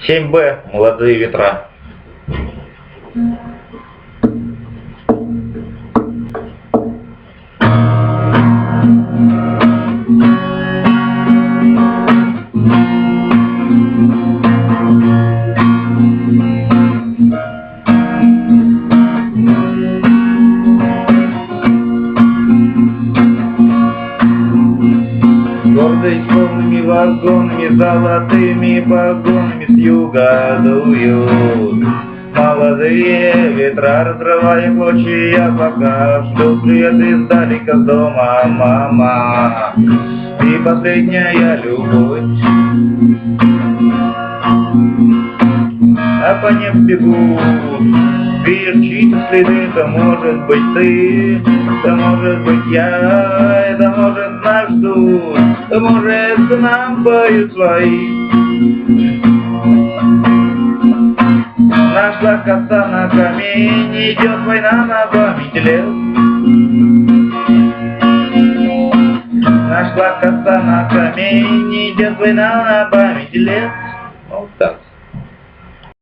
7Б. Молодые ветра. Гордость полными вагонами, золотыми погонами с юга дуют. Молодые ветра, разрывая клочья облака, ждут свет издалека с дома, мама. И последняя любовь. А по небу бегут, видишь чьи-то следы, это может быть ты, это может быть я, это может нас ждут, это может нам поют свои. Нашла коса на камень, идет война на память лет. Нашла коса на камень, идет война на память лет.